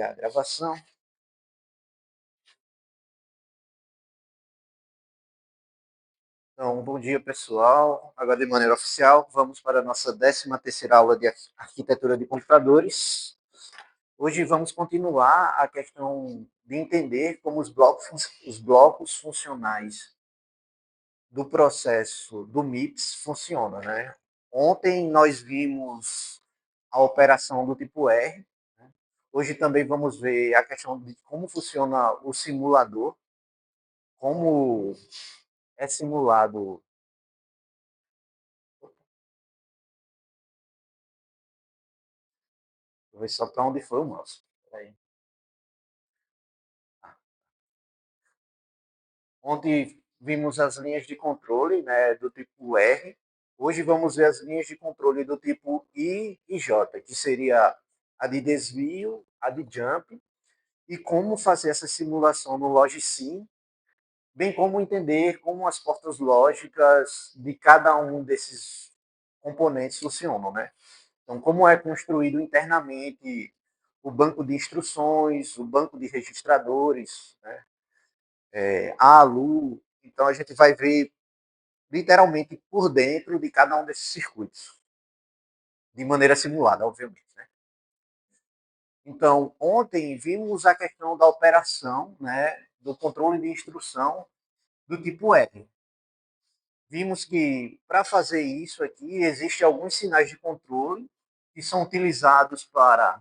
A gravação. Então, bom dia, pessoal. Agora, de maneira oficial, vamos para a nossa 13ª aula de arquitetura de computadores. Hoje vamos continuar a questão de entender como os blocos funcionais do processo do MIPS funcionam, né? Ontem nós vimos a operação do tipo R. Né? Hoje também vamos ver a questão de como funciona o simulador, como é simulado. Vou ver só para onde foi o mouse. Peraí. Onde vimos as linhas de controle, né, do tipo R. Hoje vamos ver as linhas de controle do tipo I e J, que seria a de desvio, a de jump, e como fazer essa simulação no Logsim, bem como entender como as portas lógicas de cada um desses componentes funcionam, né? Então, como é construído internamente o banco de instruções, o banco de registradores, né? A ALU. Então, a gente vai ver literalmente por dentro de cada um desses circuitos, de maneira simulada, obviamente. Né? Então, ontem vimos a questão da operação, né, do controle de instrução do tipo R. Vimos que para fazer isso aqui, existem alguns sinais de controle que são utilizados para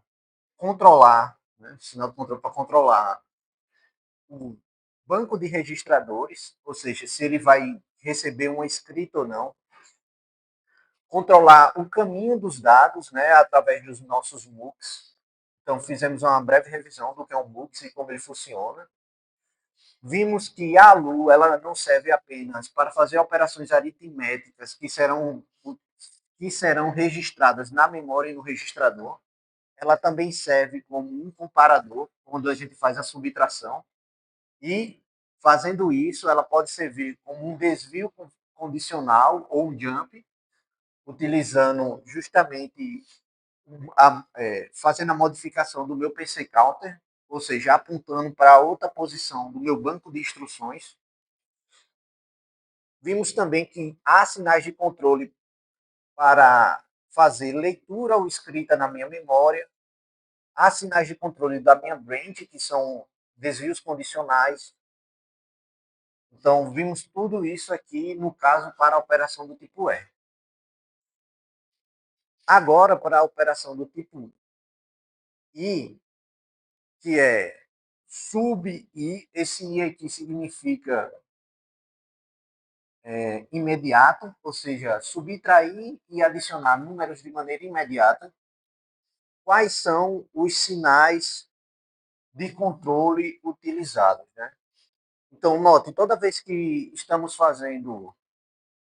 controlar, né, sinal de controle para controlar o banco de registradores, ou seja, se ele vai receber uma escrita ou não, controlar o caminho dos dados, né, através dos nossos MOOCs. Então, fizemos uma breve revisão do que é um MOOC e como ele funciona. Vimos que a ALU ela não serve apenas para fazer operações aritméticas que serão registradas na memória e no registrador. Ela também serve como um comparador, quando a gente faz a subtração. E, fazendo isso, ela pode servir como um desvio condicional ou um jump, utilizando justamente fazendo a modificação do meu PC Counter, ou seja, apontando para outra posição do meu banco de instruções. Vimos também que há sinais de controle para fazer leitura ou escrita na minha memória. Há sinais de controle da minha branch, que são desvios condicionais. Então, vimos tudo isso aqui no caso para a operação do tipo R. Agora, para a operação do tipo I, que é sub-I, esse I aqui significa imediato, ou seja, subtrair e adicionar números de maneira imediata. Quais são os sinais de controle utilizados? Né? Então, note, toda vez que estamos fazendo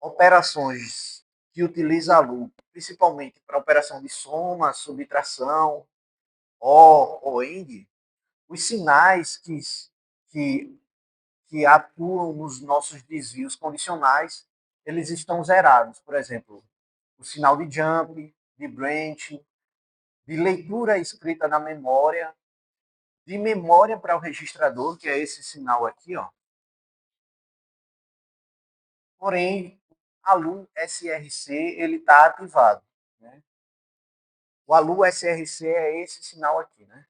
operações que utilizam a LU, principalmente para operação de soma, subtração, OR ou AND, os sinais que, que atuam nos nossos desvios condicionais, eles estão zerados. Por exemplo, o sinal de jump, de branch, de leitura escrita na memória, de memória para o registrador, que é esse sinal aqui, ó. Porém, o ALU SRC ele está ativado. Né? O ALU SRC é esse sinal aqui, né?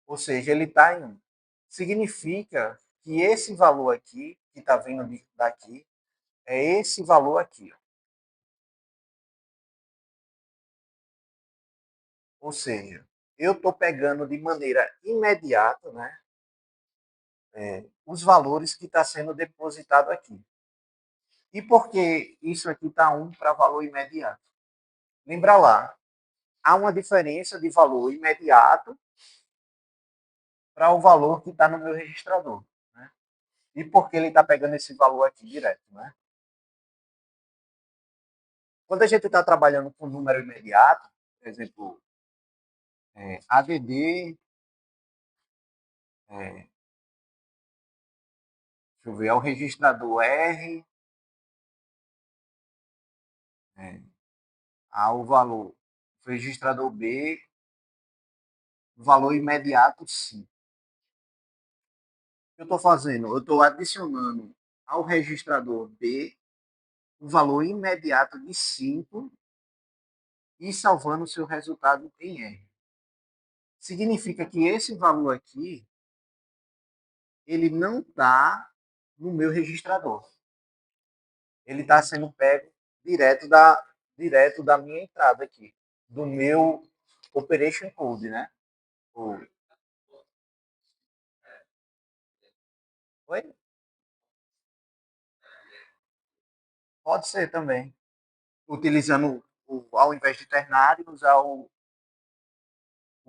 Ou seja, ele está em 1. Significa que esse valor aqui, que está vindo daqui, é esse valor aqui. Ó. Ou seja, eu estou pegando de maneira imediata, né, os valores que está sendo depositado aqui. E por que isso aqui está 1 para valor imediato? Lembra lá, há uma diferença de valor imediato para o valor que está no meu registrador. Né? E por que ele está pegando esse valor aqui direto? Né? Quando a gente está trabalhando com número imediato, por exemplo, ADD, deixa eu ver, é o registrador R, há o valor, o registrador B, valor imediato, sim. O que eu estou fazendo? Eu estou adicionando ao registrador B o valor imediato de 5 e salvando o seu resultado em R. Significa que esse valor aqui, ele não está no meu registrador. Ele está sendo pego direto da minha entrada aqui, do meu Operation Code, né? Oi? Pode ser também. Utilizando, ao invés de ternário, usar o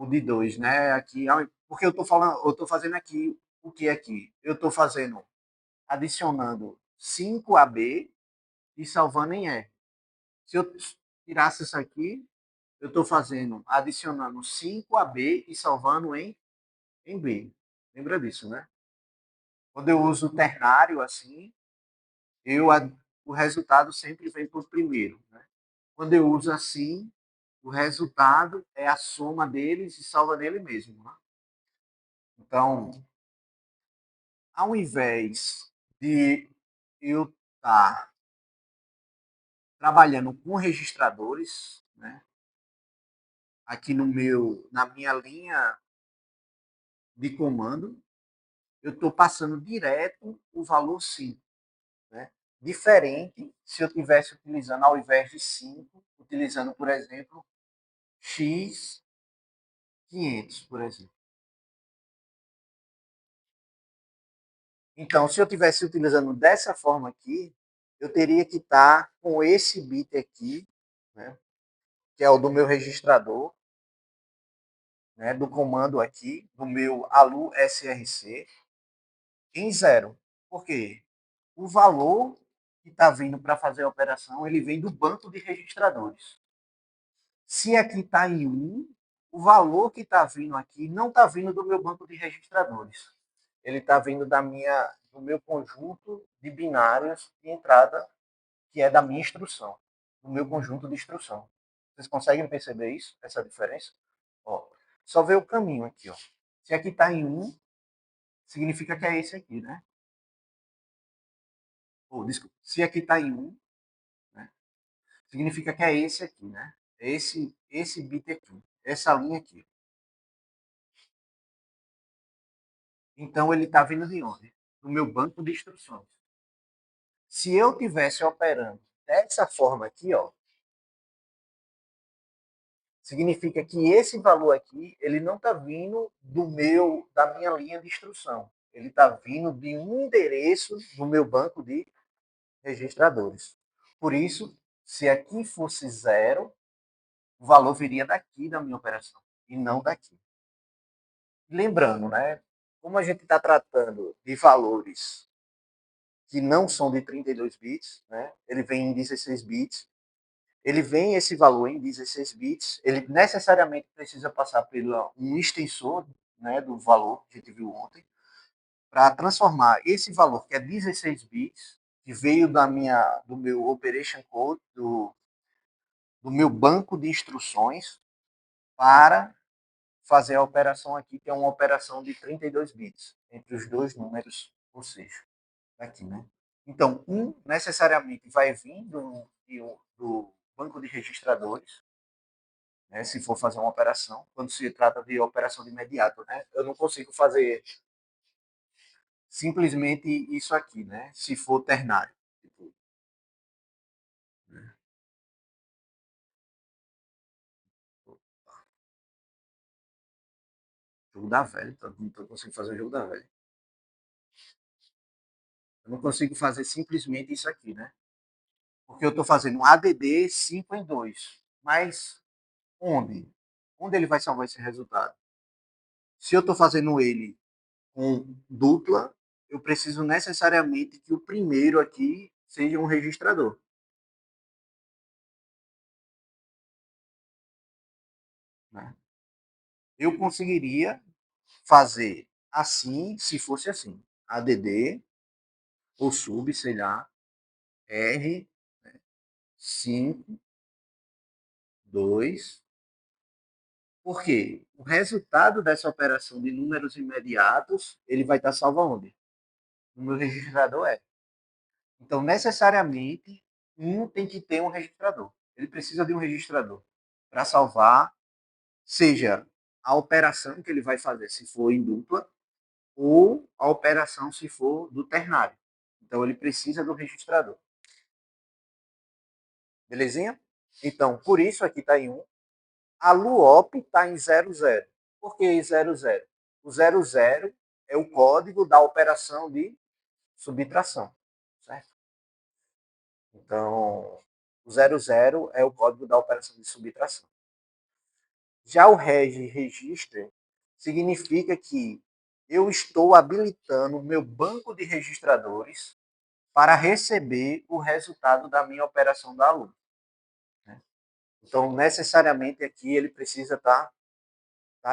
de 2, né? Aqui, porque eu estou fazendo aqui o que aqui? Eu estou fazendo, adicionando 5 AB e salvando em E. Se eu tirasse isso aqui, eu estou fazendo, adicionando 5AB e salvando em B. Lembra disso, né? Quando eu uso ternário assim, eu, o resultado sempre vem por primeiro. Né? Quando eu uso assim, o resultado é a soma deles e salva nele mesmo. Né? Então, ao invés de eu estar trabalhando com registradores, né, aqui na minha linha de comando, eu estou passando direto o valor 5. Né? Diferente se eu estivesse utilizando, ao invés de 5, utilizando, por exemplo, X500, por exemplo. Então, se eu estivesse utilizando dessa forma aqui, eu teria que estar com esse bit aqui, né, que é o do meu registrador, né, do comando aqui, do meu alu src, em zero. Por quê? O valor que está vindo para fazer a operação, ele vem do banco de registradores. Se aqui está em 1, o valor que está vindo aqui não está vindo do meu banco de registradores. Ele está vindo do meu conjunto de binários de entrada, que é da minha instrução, do meu conjunto de instrução. Vocês conseguem perceber isso, essa diferença? Ó, só ver o caminho aqui. Ó. Se aqui está em 1, significa que é esse aqui, né? Desculpa. Se aqui está em 1, né? Significa que é esse aqui, né? Esse bit aqui, essa linha aqui. Então, ele está vindo de onde? Do meu banco de instruções. Se eu tivesse operando dessa forma aqui, ó, significa que esse valor aqui, ele não está vindo da minha linha de instrução. Ele está vindo de um endereço do meu banco de registradores. Por isso, se aqui fosse zero, o valor viria daqui da minha operação e não daqui. Lembrando, né? Como a gente está tratando de valores que não são de 32 bits, né? Ele vem em 16 bits. Ele vem esse valor em 16 bits, ele necessariamente precisa passar por um extensor, né, do valor que a gente viu ontem, para transformar esse valor, que é 16 bits, que veio do meu operation code, do meu banco de instruções, para fazer a operação aqui, que é uma operação de 32 bits, entre os dois números, ou seja, aqui, né? Então, necessariamente vai vir do banco de registradores, né, se for fazer uma operação, quando se trata de operação de imediato. Né? Eu não consigo fazer simplesmente isso aqui, né? Se for ternário. Jogo da velha, não consigo fazer o jogo da velha. Eu não consigo fazer simplesmente isso aqui, né? Porque eu estou fazendo um ADD 5 em 2. Mas onde? Onde ele vai salvar esse resultado? Se eu estou fazendo ele com dupla, eu preciso necessariamente que o primeiro aqui seja um registrador. Né? Eu conseguiria fazer assim, se fosse assim. ADD ou sub, sei lá, R, 5, 2. Por quê? o resultado dessa operação de números imediatos, ele vai estar salvo aonde? No meu registrador é. Então, necessariamente, um tem que ter um registrador. Ele precisa de um registrador para salvar, seja a operação que ele vai fazer, se for em dupla, ou a operação se for do ternário. Então, ele precisa do registrador. Belezinha? Então, por isso aqui está em 1. A LUOP está em 00. Por que 00? O 00 é o código da operação de subtração, certo? Então, o 00 é o código da operação de subtração. Já o register significa que eu estou habilitando o meu banco de registradores para receber o resultado da minha operação da aluno. Então, necessariamente aqui ele precisa estar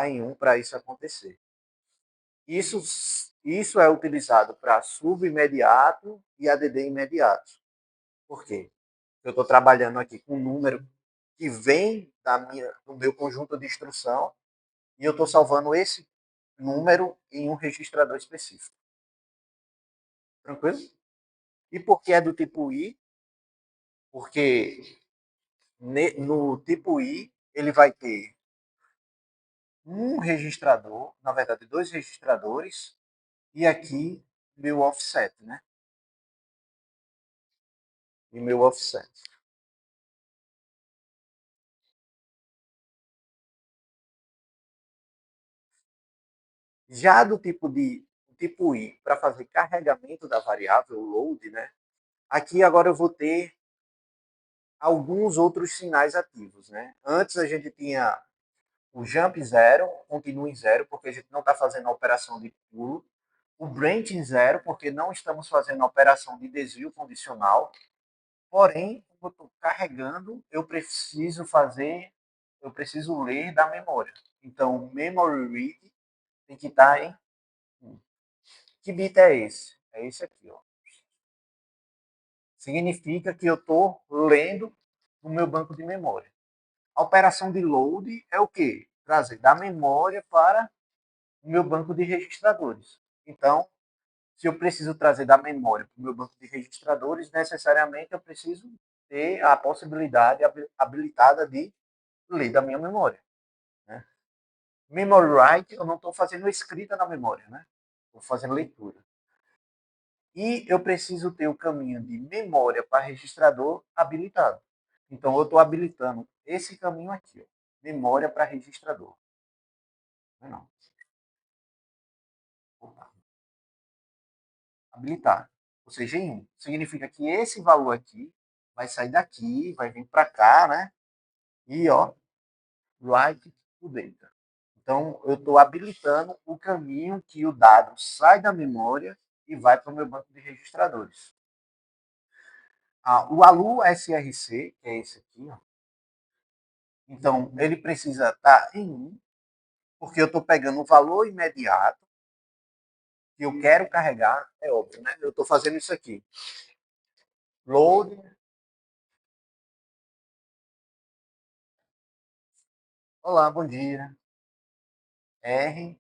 em 1 para isso acontecer. Isso, isso é utilizado para subimediato e ADD imediato. Por quê? Eu estou trabalhando aqui com um número que vem do meu conjunto de instrução e eu estou salvando esse número em um registrador específico. Tranquilo? E por que é do tipo I? Porque no tipo I ele vai ter um registrador, na verdade, dois registradores, e aqui meu offset, né? E meu offset. Já do tipo I, para fazer carregamento da variável load, né? Aqui agora eu vou ter alguns outros sinais ativos, né? Antes a gente tinha o jump zero, continua em zero, porque a gente não está fazendo a operação de pulo. O branch em zero, porque não estamos fazendo a operação de desvio condicional. Porém, como eu estou carregando, eu preciso ler da memória. Então, o memory read tem que estar em 1. Que bit é esse? É esse aqui, ó. Significa que eu estou lendo no meu banco de memória. A operação de load é o quê? Trazer da memória para o meu banco de registradores. Então, se eu preciso trazer da memória para o meu banco de registradores, necessariamente eu preciso ter a possibilidade habilitada de ler da minha memória. Né? Memory write, eu não estou fazendo escrita na memória, né? Estou fazendo leitura. E eu preciso ter o caminho de memória para registrador habilitado. Então, eu estou habilitando esse caminho aqui, ó, memória para registrador. Não. Opa. Habilitar. Ou seja, em 1. Significa que esse valor aqui vai sair daqui, vai vir para cá, né? E, ó, write to data. Então, eu estou habilitando o caminho que o dado sai da memória e vai para o meu banco de registradores. O ALU SRC, que é esse aqui, ó, então ele precisa estar em 1, porque eu estou pegando o valor imediato que eu quero carregar, é óbvio, né? Eu estou fazendo isso aqui. Load. Olá, bom dia. R5,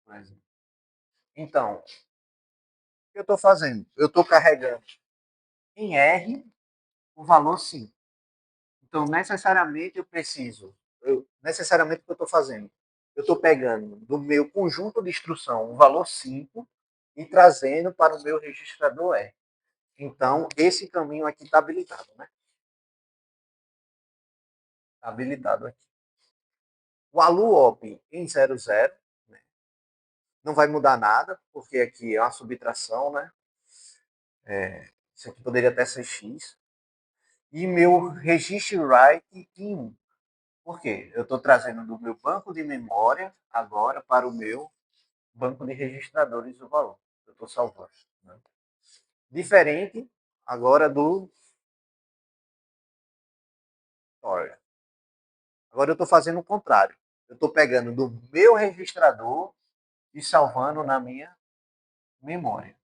por exemplo. Então, o que eu estou fazendo? Eu estou carregando em R o valor 5. Então, necessariamente eu preciso, necessariamente o que eu estou fazendo? Eu estou pegando do meu conjunto de instrução o valor 5 e trazendo para o meu registrador R. Então, esse caminho aqui está habilitado, né? Está habilitado aqui. O ALUOP em 00, né? Não vai mudar nada, porque aqui é uma subtração, né? Isso aqui poderia até ser X. E meu registro write em 1. Por quê? Eu estou trazendo do meu banco de memória agora para o meu banco de registradores o valor. Eu estou salvando. Né? Diferente agora do Store. Agora eu estou fazendo o contrário. Eu estou pegando do meu registrador e salvando na minha memória.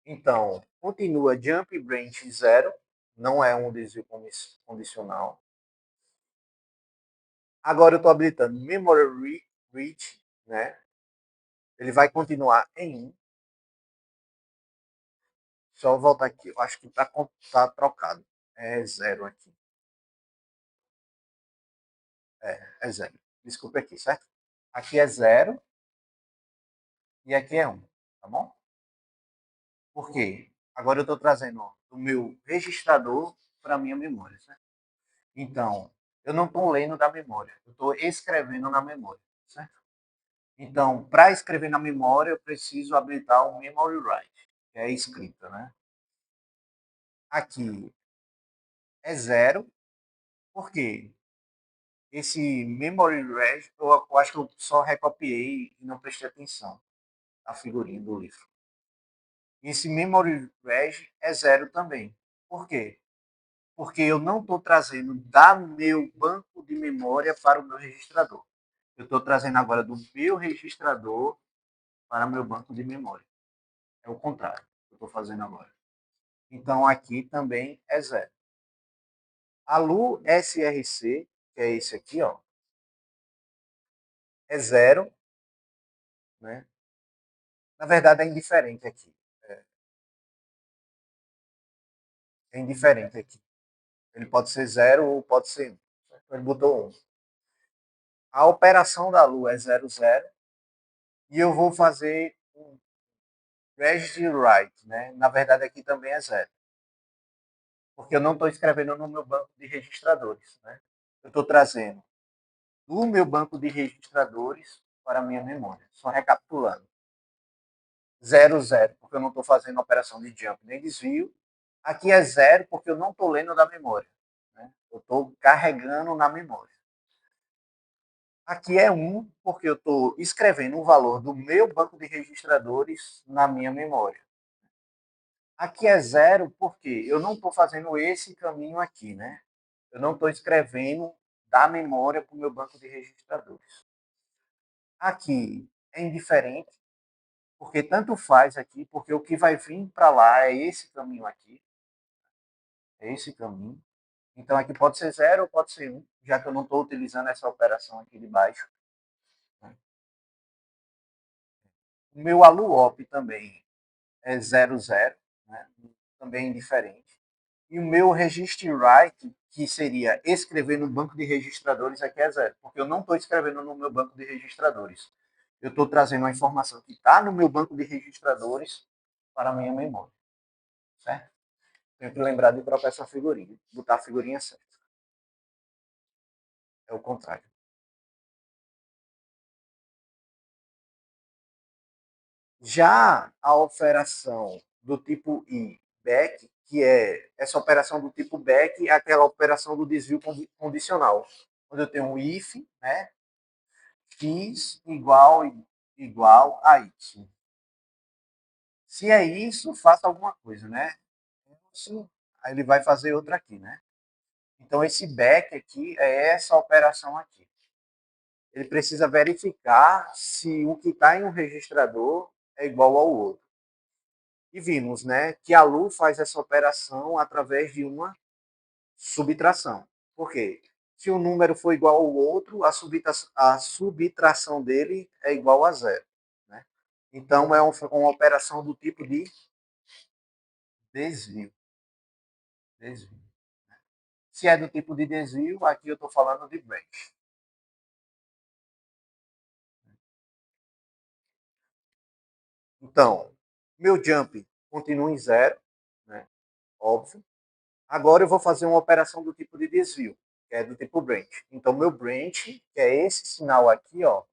Então, continua jump branch 0, não é um desvio condicional. Agora eu estou habilitando Memory Reach, né? Ele vai continuar em 1. Só voltar aqui. Eu acho que tá trocado. É 0 aqui. É 0. Desculpa aqui, certo? Aqui é 0 e aqui é 1. Tá bom? Por quê? Agora eu estou trazendo o meu registrador para a minha memória, certo? Então, eu não estou lendo da memória. Eu estou escrevendo na memória, certo? Então, para escrever na memória, eu preciso habilitar o Memory Write, que é a escrita, né? Aqui é 0. Por quê? Esse Memory Write, eu acho que eu só recopiei e não prestei atenção na figurinha do livro. Esse Memory Write é 0 também. Por quê? Porque eu não estou trazendo da meu banco de memória para o meu registrador. Eu estou trazendo agora do meu registrador para o meu banco de memória. É o contrário que eu estou fazendo agora. Então, aqui também é 0. A LU SRC, que é esse aqui, ó, é 0. Né? Na verdade, é indiferente aqui. É indiferente aqui. Ele pode ser 0 ou pode ser 1. Ele botou 1. A operação da LU é 00. E eu vou fazer um register write. Né? Na verdade, aqui também é 0. Porque eu não estou escrevendo no meu banco de registradores. Né? Eu estou trazendo do meu banco de registradores para a minha memória. Só recapitulando. 00, porque eu não estou fazendo operação de jump nem desvio. Aqui é 0, porque eu não estou lendo da memória. Né? Eu estou carregando na memória. Aqui é 1, porque eu estou escrevendo o valor do meu banco de registradores na minha memória. Aqui é 0, porque eu não estou fazendo esse caminho aqui. Né? Eu não estou escrevendo da memória para o meu banco de registradores. Aqui é indiferente, porque tanto faz aqui, porque o que vai vir para lá é esse caminho aqui, é esse caminho. Então aqui pode ser 0 ou pode ser 1, já que eu não estou utilizando essa operação aqui de baixo. Né? O meu ALUOP também é 00, né? Também é indiferente. E o meu register write, que seria escrever no banco de registradores, aqui é 0, porque eu não estou escrevendo no meu banco de registradores. Eu estou trazendo uma informação que está no meu banco de registradores para a minha memória. Certo? Tenho que lembrar de trocar essa figurinha, botar a figurinha certa. É o contrário. Já a operação do tipo I, back, que é essa operação do tipo back, é aquela operação do desvio condicional, onde eu tenho um if, né, x igual a y. Se é isso, faça alguma coisa, né? Isso, aí ele vai fazer outra aqui, né? Então esse back aqui é essa operação aqui. Ele precisa verificar se o que está em um registrador é igual ao outro. E vimos, né, que a LU faz essa operação através de uma subtração. Por quê? Se um número for igual ao outro, a subtração dele é igual a 0. Né? Então, é uma operação do tipo de desvio. Desvio. Se é do tipo de desvio, aqui eu estou falando de branch. Então, meu jump continua em 0, né? Óbvio. Agora eu vou fazer uma operação do tipo de desvio, que é do tipo branch. Então, meu branch, que é esse sinal aqui, ó,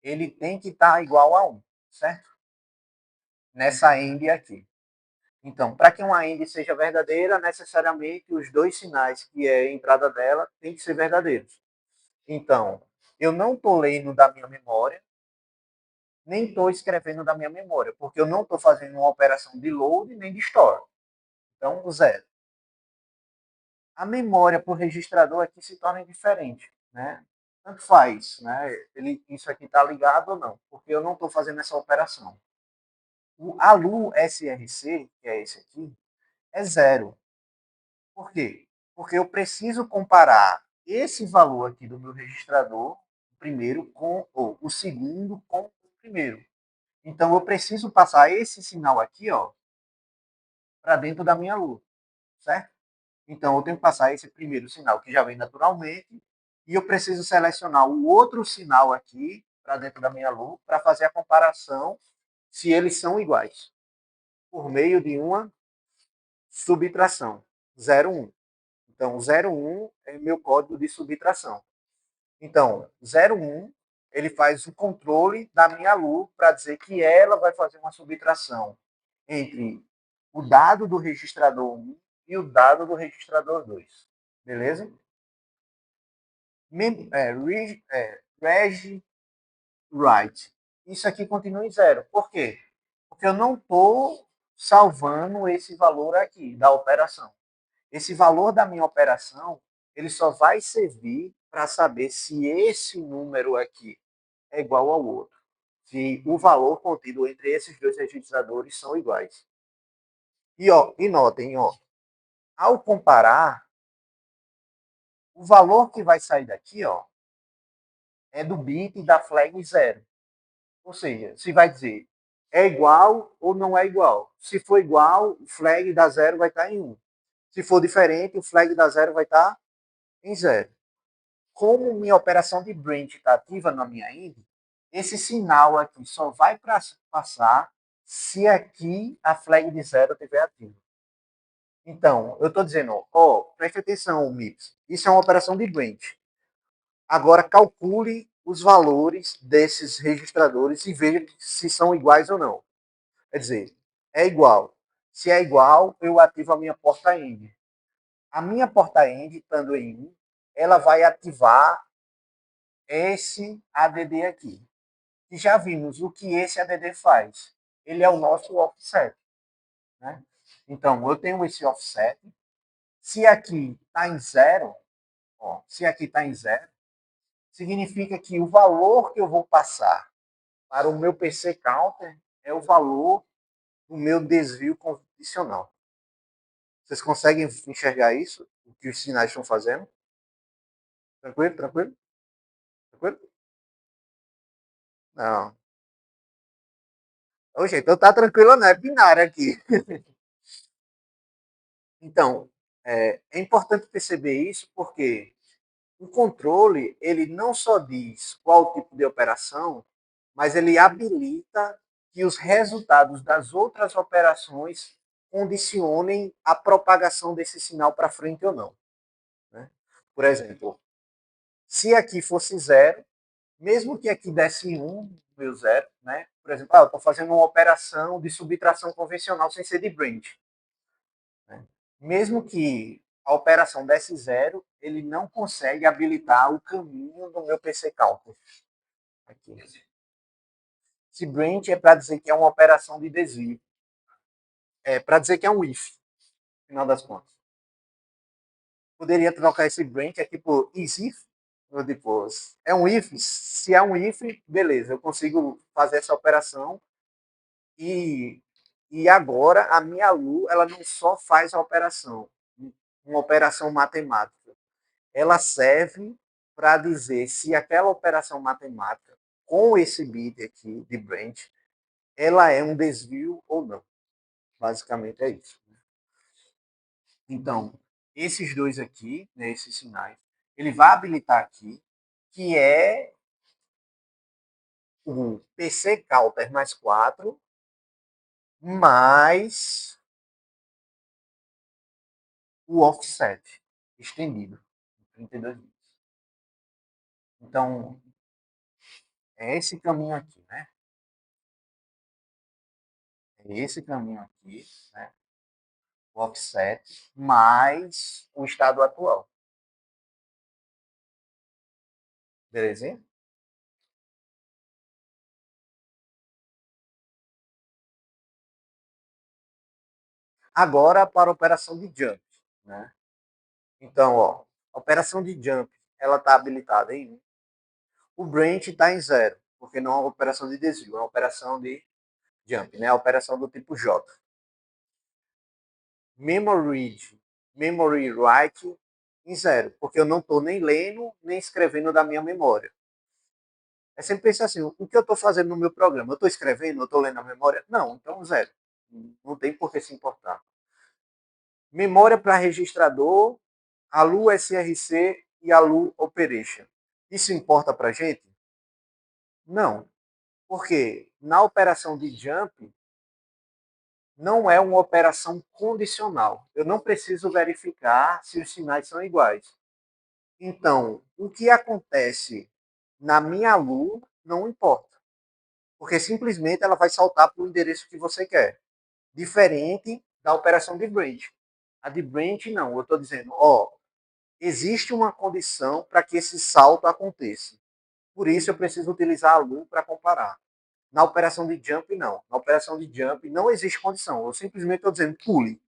ele tem que estar igual a 1, certo? Nessa end aqui. Então, para que uma end seja verdadeira, necessariamente os dois sinais que é a entrada dela tem que ser verdadeiros. Então, eu não estou lendo da minha memória, nem estou escrevendo da minha memória, porque eu não estou fazendo uma operação de load nem de store. Então, 0. A memória por registrador aqui se torna diferente, né? Tanto faz, né? Isso aqui está ligado ou não, porque eu não estou fazendo essa operação. O ALU SRC, que é esse aqui, é 0. Por quê? Porque eu preciso comparar esse valor aqui do meu registrador, o primeiro com, ou o segundo com o primeiro. Então, eu preciso passar esse sinal aqui, ó, para dentro da minha lua, certo? Então, eu tenho que passar esse primeiro sinal que já vem naturalmente e eu preciso selecionar o outro sinal aqui para dentro da minha lua para fazer a comparação se eles são iguais, por meio de uma subtração, 0, 1. Então, 0, 1 é meu código de subtração. Então, 0, 1, ele faz o controle da minha lua para dizer que ela vai fazer uma subtração entre o dado do registrador 1 e o dado do registrador 2. Beleza? Reg write. Isso aqui continua em 0. Por quê? Porque eu não estou salvando esse valor aqui da operação. Esse valor da minha operação, ele só vai servir para saber se esse número aqui é igual ao outro. Se o valor contido entre esses dois registradores são iguais. E notem, ó, ao comparar, o valor que vai sair daqui, ó, é do bit da flag 0. Ou seja, se vai dizer é igual ou não é igual. Se for igual, o flag da 0 vai estar em 1. Se for diferente, o flag da 0 vai estar em 0. Como minha operação de branch está ativa na minha end, esse sinal aqui só vai passar se aqui a flag de 0 estiver ativa. Então, eu estou dizendo, ó, preste atenção, MIPS, isso é uma operação de branch. Agora, calcule os valores desses registradores e veja se são iguais ou não. Quer dizer, é igual. Se é igual, eu ativo a minha porta end. A minha porta end, estando em 1, ela vai ativar esse ADD aqui. E já vimos o que esse ADD faz. Ele é o nosso offset. Né? Então, eu tenho esse offset. Se aqui está em 0, se aqui está em 0, significa que o valor que eu vou passar para o meu PC counter é o valor do meu desvio condicional. Vocês conseguem enxergar isso? O que os sinais estão fazendo? Tranquilo? Tranquilo? Tranquilo? Não. Oxe, então tá tranquilo, não é binário aqui. Então, é importante perceber isso porque o controle, ele não só diz qual tipo de operação, mas ele habilita que os resultados das outras operações condicionem a propagação desse sinal para frente ou não. Né? Por exemplo, se aqui fosse 0, mesmo que aqui desse 1, meu 0, né? Por exemplo, eu estou fazendo uma operação de subtração convencional sem ser de branch. Né? Mesmo que a operação desse 0, ele não consegue habilitar o caminho do meu PC Counter. Aqui. Esse branch é para dizer que é uma operação de desvio. É para dizer que é um if, no final das contas. Poderia trocar esse branch aqui por isif, ou depois. É um if, se é um if, beleza, eu consigo fazer essa operação e, e agora a minha LU, ela não só faz a operação, uma operação matemática, ela serve para dizer se aquela operação matemática com esse bit aqui de branch, ela é um desvio ou não. Basicamente é isso. Então, esses dois aqui, né, esses sinais, ele vai habilitar aqui, que é o PC Counter mais 4, mais o offset estendido, 32 bits. Então, é esse caminho aqui, né? É esse caminho aqui, né? O offset mais o estado atual. Belezinha? Agora para a operação de jump, né? Então, ó, a operação de jump, ela está habilitada em 1. O branch está em 0, porque não é uma operação de desvio, é uma operação de jump, né? A operação do tipo J. Memory read, memory write em zero, porque eu não estou nem lendo, nem escrevendo da minha memória. É sempre pensar assim, o que eu estou fazendo no meu programa? Eu estou escrevendo, eu estou lendo a memória? Não, então zero. Não tem por que se importar. Memória para registrador, ALU SRC e ALU Operation. Isso importa para a gente? Não, porque na operação de jump não é uma operação condicional. Eu não preciso verificar se os sinais são iguais. Então, o que acontece na minha ALU não importa, porque simplesmente ela vai saltar para o endereço que você quer. Diferente da operação de branch. A de branch não, eu estou dizendo, existe uma condição para que esse salto aconteça. Por isso eu preciso utilizar a ALU para comparar. Na operação de jump, não. Na operação de jump não existe condição. Eu simplesmente estou dizendo pule.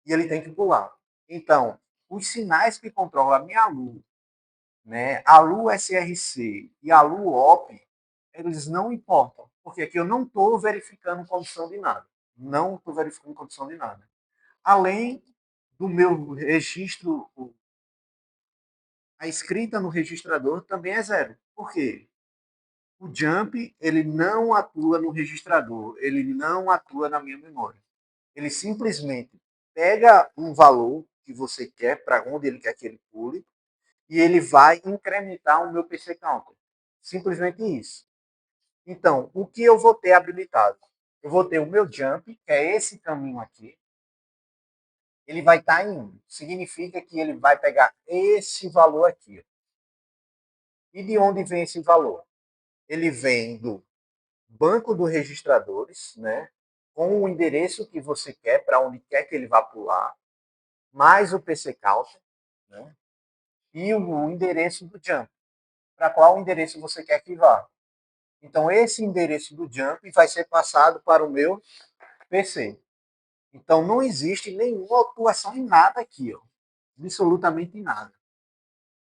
E ele tem que pular. Então, os sinais que controlam a minha ALU, né, a ALU SRC e a ALU OP, eles não importam. Porque aqui eu não estou verificando condição de nada. Não estou verificando condição de nada. Além do meu registro, a escrita no registrador também é zero. Por quê? O jump, ele não atua no registrador, ele não atua na minha memória. Ele simplesmente pega um valor que você quer, para onde ele quer que ele pule, e ele vai incrementar o meu PC Counter. Simplesmente isso. Então, o que eu vou ter habilitado? Eu vou ter o meu jump, que é esse caminho aqui, ele vai estar em 1. Significa que ele vai pegar esse valor aqui. E de onde vem esse valor? Ele vem do banco dos registradores, né? Com o endereço que você quer, para onde quer que ele vá pular, mais o PC Counter, né? E o endereço do jump, para qual endereço você quer que vá. Então, esse endereço do jump vai ser passado para o meu PC. Então, não existe nenhuma atuação em nada aqui, ó. Absolutamente em nada.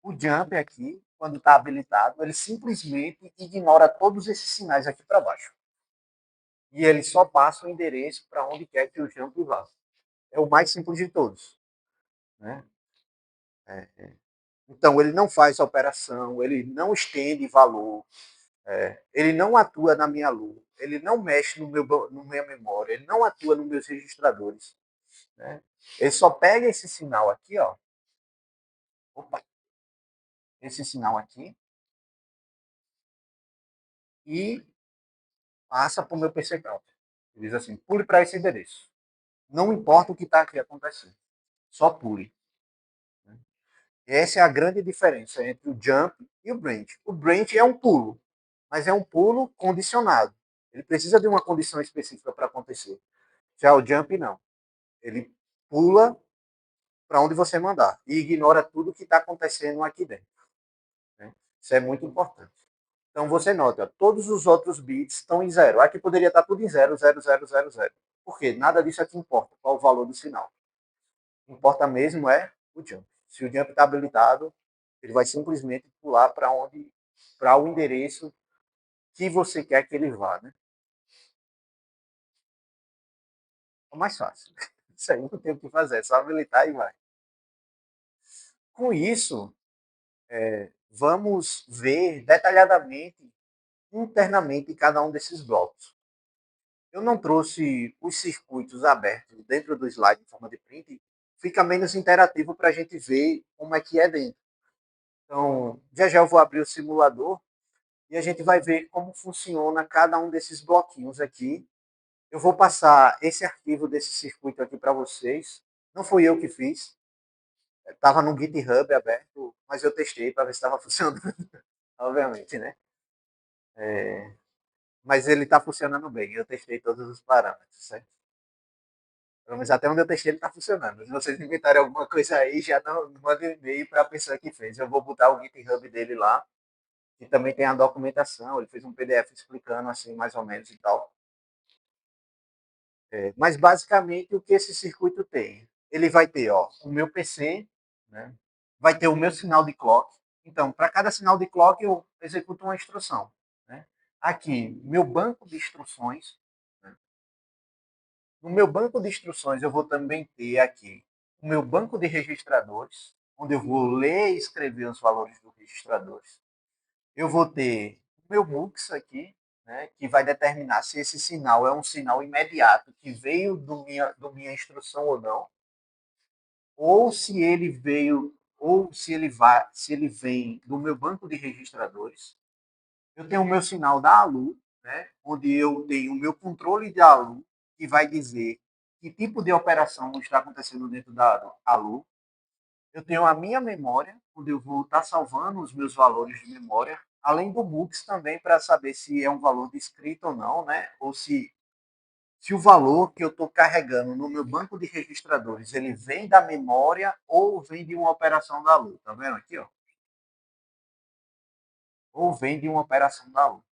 O jump aqui, quando está habilitado, ele simplesmente ignora todos esses sinais aqui para baixo. E ele só passa o endereço para onde quer que o jump vá. É o mais simples de todos. Né? Então, ele não faz operação, ele não estende valor, ele não atua na minha lua, ele não mexe no minha memória, ele não atua nos meus registradores. Né? Ele só pega esse sinal aqui, ó. Opa, esse sinal aqui, e passa para o meu PC Counter. Ele diz assim, pule para esse endereço. Não importa o que está aqui acontecendo, só pule. Essa é a grande diferença entre o jump e o branch. O branch é um pulo, mas é um pulo condicionado. Ele precisa de uma condição específica para acontecer. Já o jump não. Ele pula para onde você mandar e ignora tudo que está acontecendo aqui dentro. Né? Isso é muito importante. Então você nota, todos os outros bits estão em zero. Aqui poderia estar tudo em zero, zero, zero, zero, zero. Por quê? Nada disso aqui importa. Qual o valor do sinal? O que importa mesmo é o jump. Se o jump está habilitado, ele vai simplesmente pular para o endereço que você quer que ele vá, né? É o mais fácil. Isso aí não tem o que fazer, é só habilitar e vai. Com isso, vamos ver detalhadamente, internamente, cada um desses blocos. Eu não trouxe os circuitos abertos dentro do slide em forma de print, fica menos interativo para a gente ver como é que é dentro. Então, já eu vou abrir o simulador e a gente vai ver como funciona cada um desses bloquinhos aqui. Eu vou passar esse arquivo desse circuito aqui para vocês. Não fui eu que fiz, estava no GitHub aberto, mas eu testei para ver se estava funcionando, obviamente, né? Mas ele está funcionando bem, eu testei todos os parâmetros, certo? Pelo menos até onde eu testei ele está funcionando. Se vocês inventarem alguma coisa aí, já não mandem e-mail para a pessoa que fez. Eu vou botar o GitHub dele lá, que também tem a documentação, ele fez um PDF explicando assim, mais ou menos e tal. Mas basicamente o que esse circuito tem? Ele vai ter o meu PC, né? Vai ter o meu sinal de clock. Então, para cada sinal de clock, eu executo uma instrução. Né? Aqui, meu banco de instruções. Né? No meu banco de instruções, eu vou também ter aqui o meu banco de registradores, onde eu vou ler e escrever os valores dos registradores. Eu vou ter o meu MUX aqui, né, que vai determinar se esse sinal é um sinal imediato que veio do minha instrução ou não, ou se ele veio, ou se ele vem do meu banco de registradores. Eu tenho o meu sinal da ALU, né, onde eu tenho o meu controle de ALU, que vai dizer que tipo de operação está acontecendo dentro da ALU. Eu tenho a minha memória, onde eu vou estar salvando os meus valores de memória, além do MUX também para saber se é um valor descrito ou não, né? Ou se o valor que eu estou carregando no meu banco de registradores ele vem da memória ou vem de uma operação da ALU. Tá vendo aqui, ó? Ou vem de uma operação da ALU.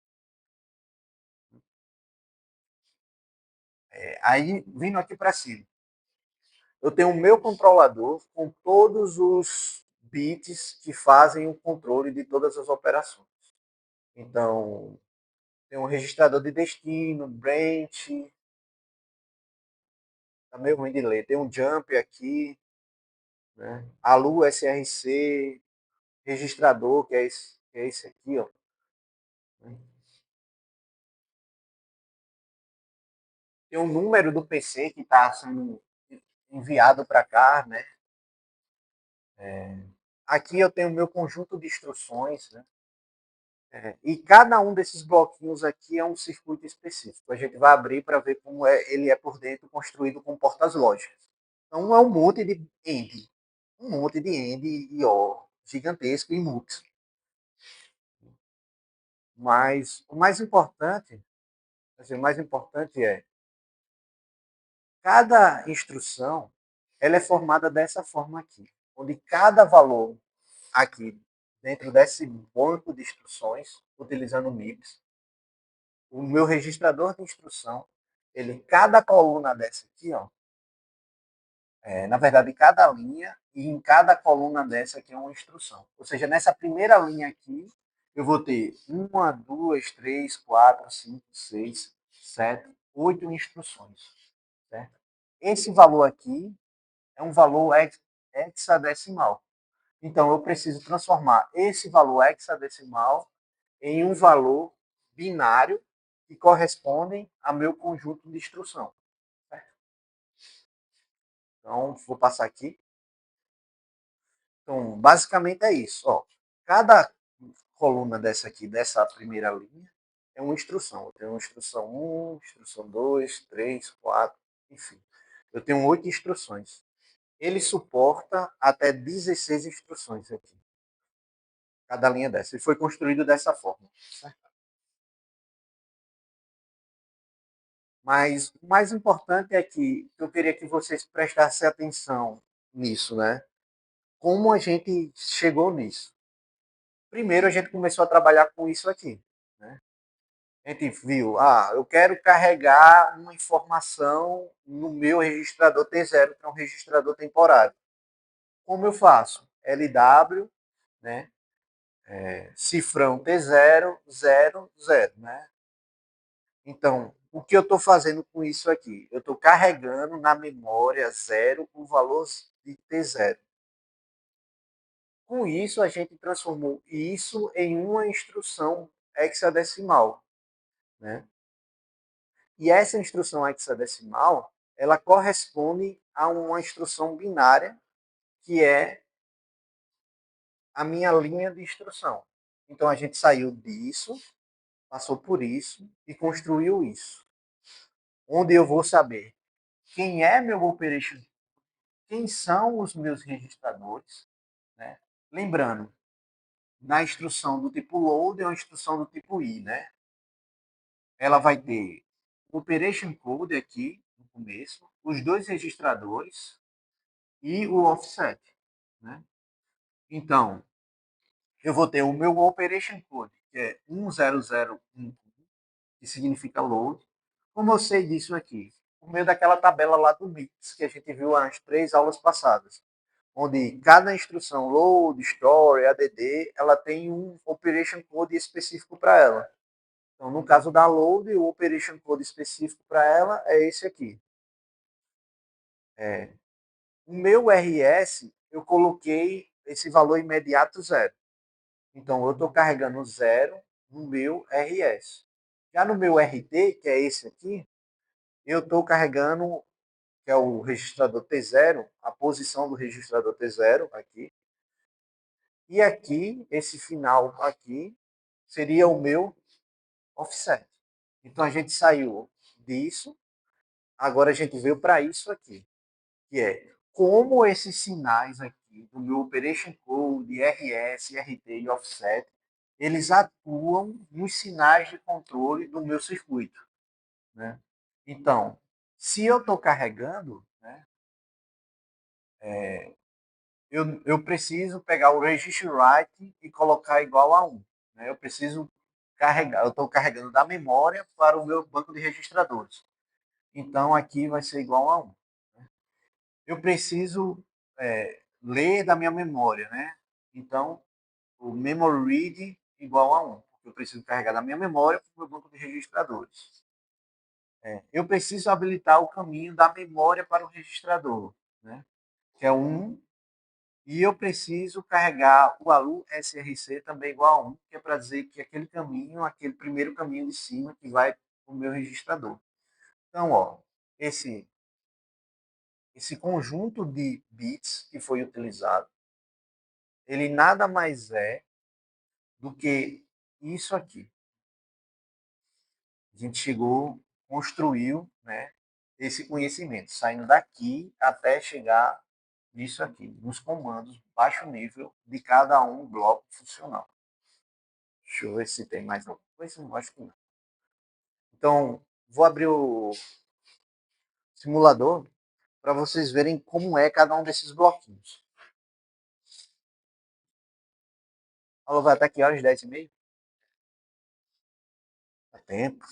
Aí, vindo aqui para cima, eu tenho o meu controlador com todos os bits que fazem o controle de todas as operações. Então, tem um registrador de destino, branch, tá meio ruim de ler. Tem um jump aqui, né? ALU SRC, registrador, que é esse aqui, ó. Tem um número do PC que está sendo enviado para cá, né? Aqui eu tenho o meu conjunto de instruções, né? E cada um desses bloquinhos aqui é um circuito específico. A gente vai abrir para ver como ele é por dentro construído com portas lógicas. Então é um monte de AND, um monte de AND e OR gigantesco e MUX. Mas o mais importante é cada instrução ela é formada dessa forma aqui, onde cada valor aqui dentro desse banco de instruções, utilizando o MIPS, o meu registrador de instrução, ele cada coluna dessa aqui, ó, na verdade, cada linha e em cada coluna dessa aqui é uma instrução. Ou seja, nessa primeira linha aqui, eu vou ter uma, duas, três, quatro, cinco, seis, sete, oito instruções. Certo? Esse valor aqui é um valor hexadecimal. Então, eu preciso transformar esse valor hexadecimal em um valor binário que corresponde ao meu conjunto de instrução. Certo? Então, vou passar aqui. Então, basicamente é isso. Ó, cada coluna dessa aqui, dessa primeira linha, é uma instrução. Eu tenho uma instrução 1, instrução 2, 3, 4, enfim. Eu tenho 8 instruções. Ele suporta até 16 instruções aqui. Cada linha dessa. Ele foi construído dessa forma. Certo? Mas o mais importante é que eu queria que vocês prestassem atenção nisso, né? Como a gente chegou nisso? Primeiro a gente começou a trabalhar com isso aqui. Né? A gente viu, eu quero carregar uma informação no meu registrador T0, que é um registrador temporário. Como eu faço? LW, né? Cifrão T0, 0, 0. Né? Então, o que eu estou fazendo com isso aqui? Eu estou carregando na memória 0 o valor de T0. Com isso, a gente transformou isso em uma instrução hexadecimal. Né? E essa instrução hexadecimal, ela corresponde a uma instrução binária, que é a minha linha de instrução. Então, a gente saiu disso, passou por isso e construiu isso. Onde eu vou saber quem é meu operation, quem são os meus registradores. Né? Lembrando, na instrução do tipo load é uma instrução do tipo I. Né? Ela vai ter o operation code aqui no começo, os dois registradores e o offset. Né? Então, eu vou ter o meu operation code, que é 1001, que significa load. Como eu sei disso aqui? Por meio daquela tabela lá do MIPS, que a gente viu nas 3 aulas passadas, onde cada instrução load, store, add, ela tem um operation code específico para ela. Então, no caso da load, o operation code específico para ela é esse aqui. O meu RS, eu coloquei esse valor imediato zero. Então, eu estou carregando zero no meu RS. Já no meu RT, que é esse aqui, eu estou carregando, que é o registrador T0, a posição do registrador T0 aqui. E aqui, esse final aqui, seria o meu offset. Então, a gente saiu disso, agora a gente veio para isso aqui, que é como esses sinais aqui do meu Operation Code, RS, RT e Offset, eles atuam nos sinais de controle do meu circuito. Né? Então, se eu estou carregando, né, eu preciso pegar o register write e colocar igual a 1. Né? Eu preciso carregar, eu estou carregando da memória para o meu banco de registradores. Então, aqui vai ser igual a 1. Eu preciso ler da minha memória, né? Então, o memory read igual a 1. Eu preciso carregar da minha memória para o meu banco de registradores. Eu preciso habilitar o caminho da memória para o registrador, né? Que é 1. E eu preciso carregar o ALU SRC também igual a 1, que é para dizer que aquele caminho, aquele primeiro caminho de cima que vai para o meu registrador. Então, ó, esse conjunto de bits que foi utilizado, ele nada mais é do que isso aqui. A gente chegou, construiu, né, esse conhecimento, saindo daqui até chegar nisso aqui, nos comandos baixo nível de cada um bloco funcional. Deixa eu ver se tem mais alguma coisa, não acho que não. Então, vou abrir o simulador para vocês verem como é cada um desses bloquinhos. Alô, vai até que horas? 10h30? Dá tempo.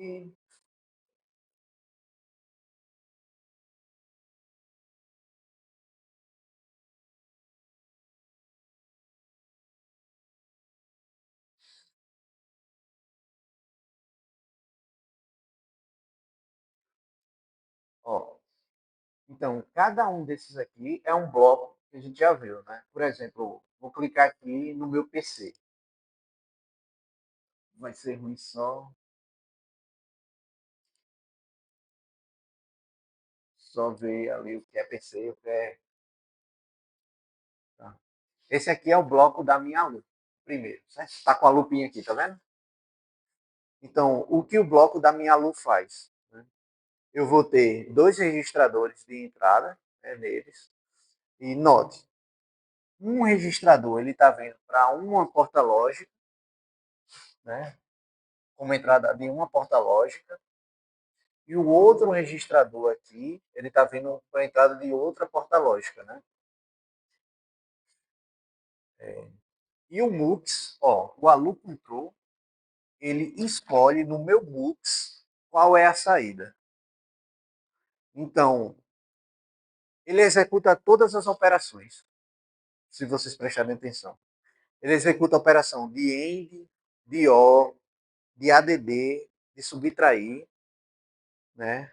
E, ó, então, cada um desses aqui é um bloco que a gente já viu, né? Por exemplo, vou clicar aqui no meu PC. Vai ser ruim só ver ali o que é PC, o que é. Tá. Esse aqui é o bloco da minha lupa, primeiro, certo? Está com a lupinha aqui, tá vendo? Então, o que o bloco da minha lupa faz? Né? Eu vou ter dois registradores de entrada, né, neles, e note, um registrador ele está vindo para uma porta lógica, né, como entrada de uma porta lógica, e o outro registrador aqui ele está vindo para a entrada de outra porta lógica, né? E o MUX, ó, o ALU Control, ele escolhe no meu MUX qual é a saída. Então, ele executa todas as operações, se vocês prestarem atenção. Ele executa a operação de AND, de OR, de ADD, de subtrair, né?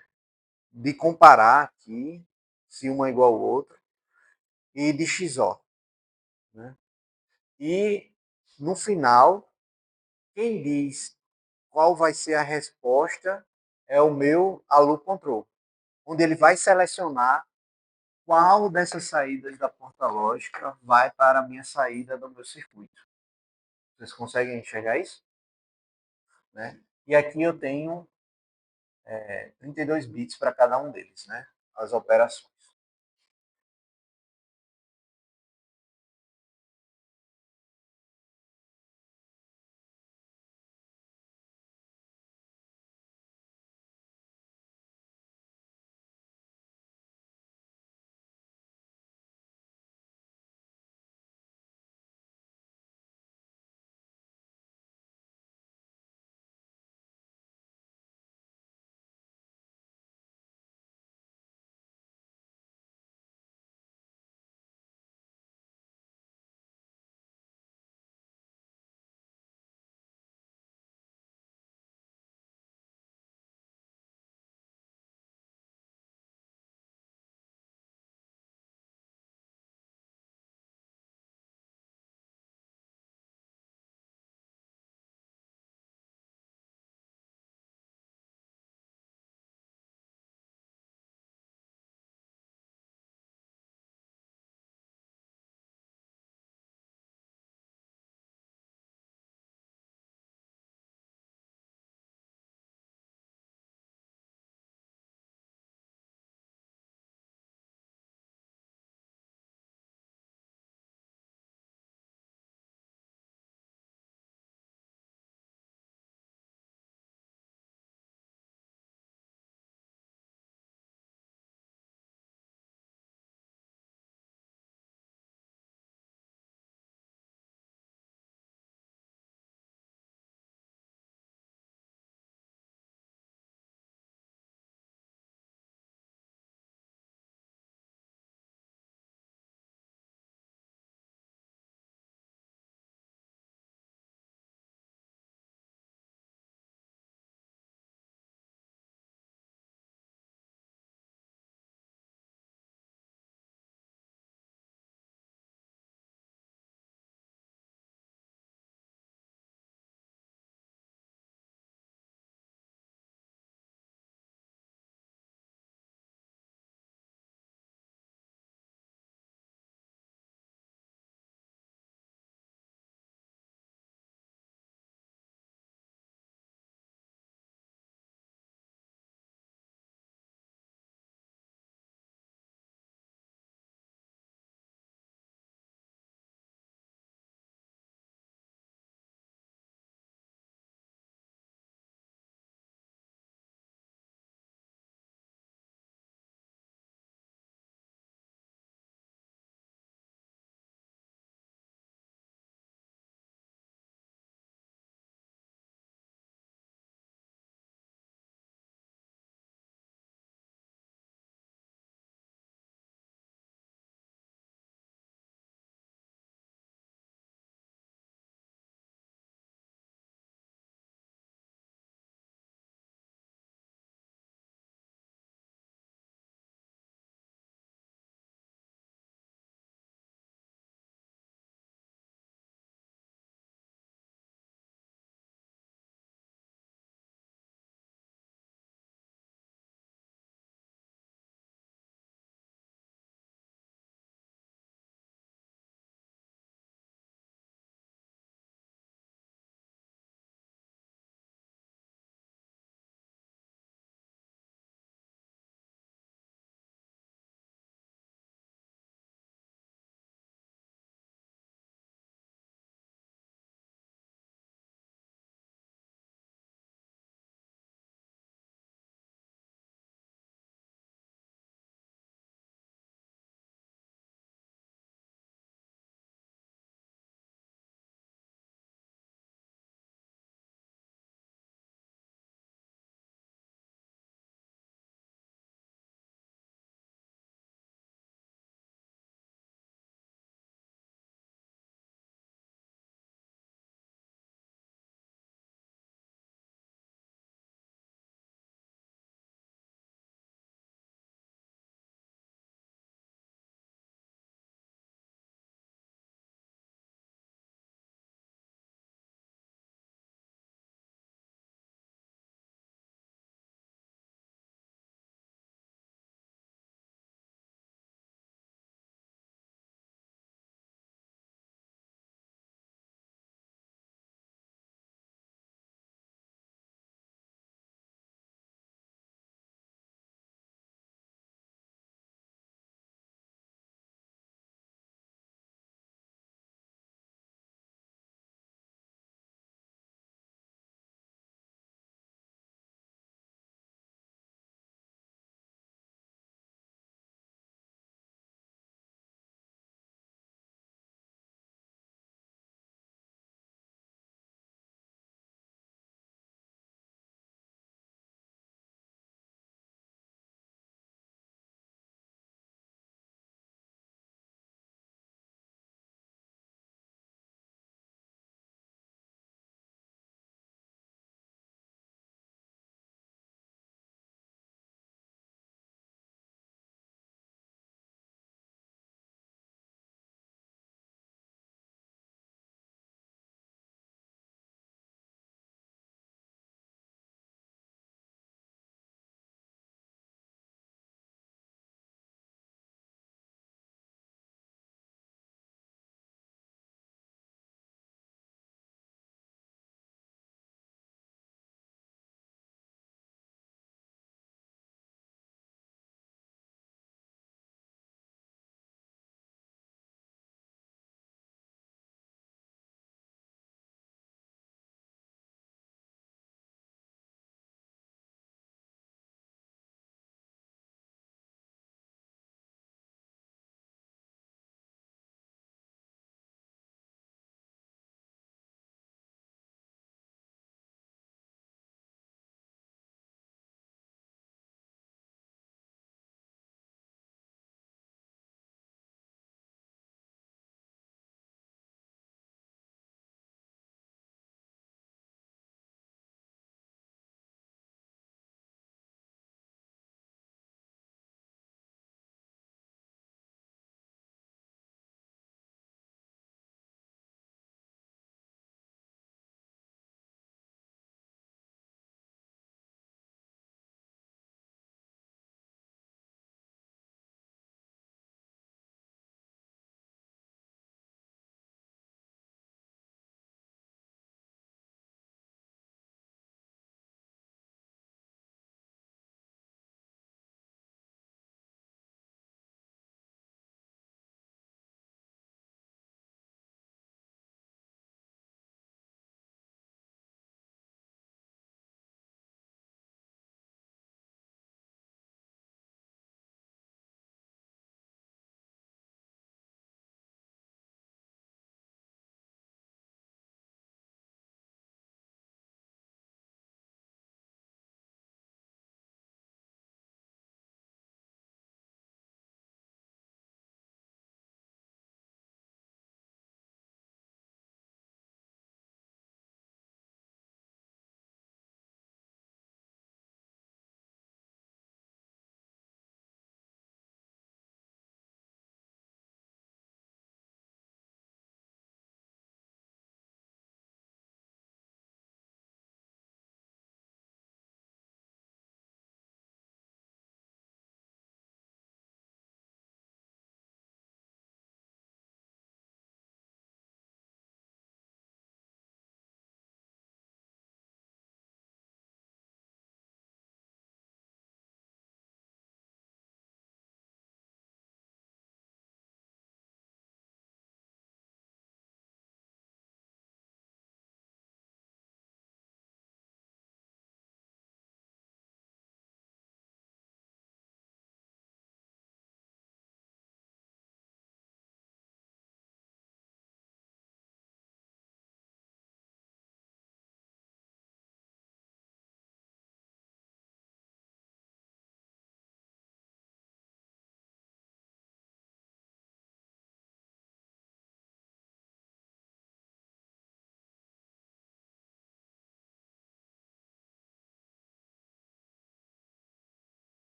De comparar aqui, se uma é igual ao outro, e de XOR. Né? E, no final, quem diz qual vai ser a resposta é o meu ALU Control, onde ele vai selecionar qual dessas saídas da porta lógica vai para a minha saída do meu circuito. Vocês conseguem enxergar isso? Né? E aqui eu tenho 32 bits para cada um deles, né? As operações.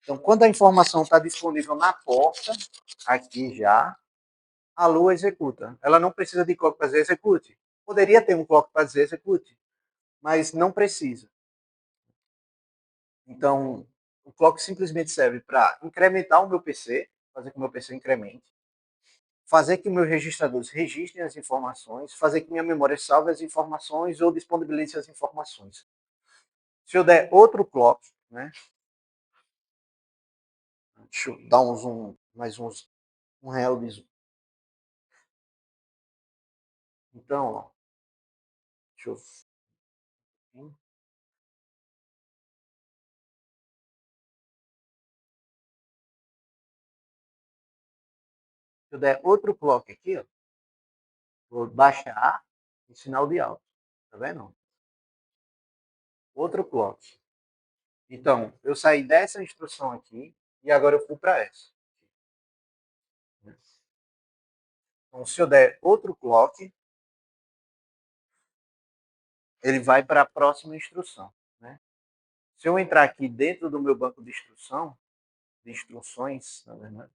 Então, quando a informação está disponível na porta, aqui já, a Lua executa. Ela não precisa de clock para dizer execute. Poderia ter um clock para dizer execute, mas não precisa. Então, o clock simplesmente serve para incrementar o meu PC, fazer com que o meu PC incremente, fazer que meus registradores registrem as informações, fazer que minha memória salve as informações ou disponibilize as informações. Se eu der outro clock, né? Deixa eu dar um zoom, mais um real de zoom. Então, ó, deixa eu. Se eu der outro clock aqui, ó, vou baixar o sinal de alta. Tá vendo? Outro clock. Então, eu saí dessa instrução aqui e agora eu fui para essa. Então, se eu der outro clock, ele vai para a próxima instrução. Né? Se eu entrar aqui dentro do meu banco de instrução, de instruções, na verdade,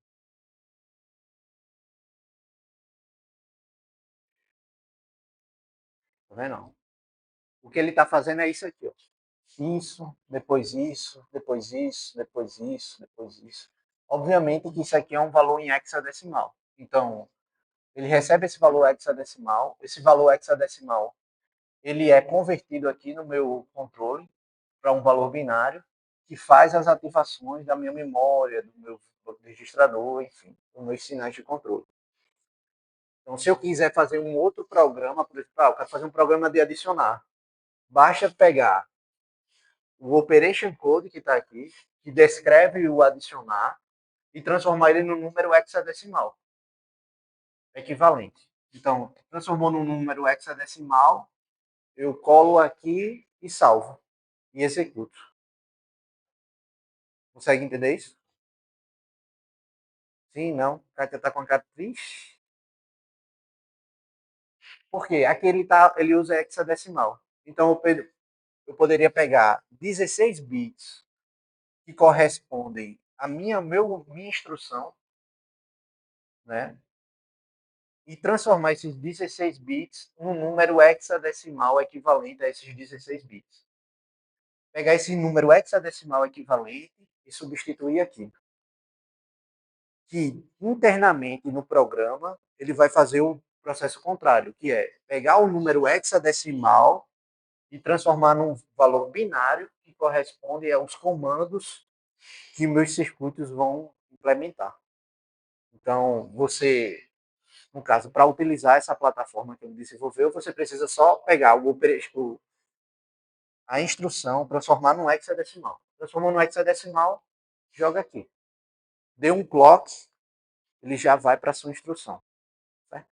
tá vendo? O que ele está fazendo é isso aqui, ó. Isso, depois isso, depois isso, depois isso, depois isso. Obviamente que isso aqui é um valor em hexadecimal. Então, ele recebe esse valor hexadecimal, ele é convertido aqui no meu controle para um valor binário que faz as ativações da minha memória, do meu registrador, enfim, dos meus sinais de controle. Então, se eu quiser fazer um outro programa, por exemplo, eu quero fazer um programa de adicionar, basta pegar o operation code que está aqui, que descreve o adicionar, e transformar ele num número hexadecimal equivalente. Então, transformou num número hexadecimal, eu colo aqui e salvo. E executo. Consegue entender isso? Sim, não. Kátia está com a cara triste. Por quê? Aqui ele usa hexadecimal. Então, eu poderia pegar 16 bits que correspondem à minha instrução, né? E transformar esses 16 bits num número hexadecimal equivalente a esses 16 bits. Pegar esse número hexadecimal equivalente e substituir aqui. Que internamente no programa ele vai fazer o processo contrário, que é pegar o número hexadecimal e transformar num valor binário que corresponde aos comandos que meus circuitos vão implementar. Então, você, no caso, para utilizar essa plataforma que ele desenvolveu, você precisa só pegar a instrução, transformar num hexadecimal. Transformou num hexadecimal, joga aqui. Deu um clock, ele já vai para a sua instrução. Certo?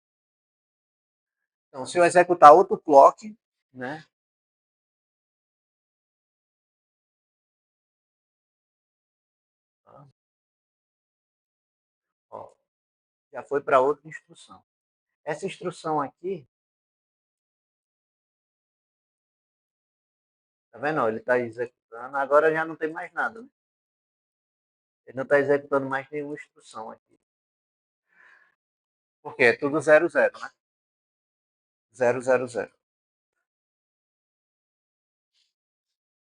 Então, se eu executar outro clock, né? Ó, já foi para outra instrução. Essa instrução aqui, tá vendo? Ele está executando, agora já não tem mais nada. Né? Ele não está executando mais nenhuma instrução aqui. Porque é tudo 00, né? 000.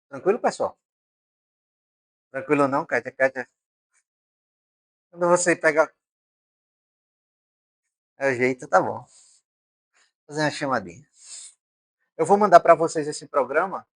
Tranquilo, pessoal? Tranquilo não, Kátia? Kátia, quando você pega o jeito, tá bom. Vou fazer uma chamadinha. Eu vou mandar para vocês esse programa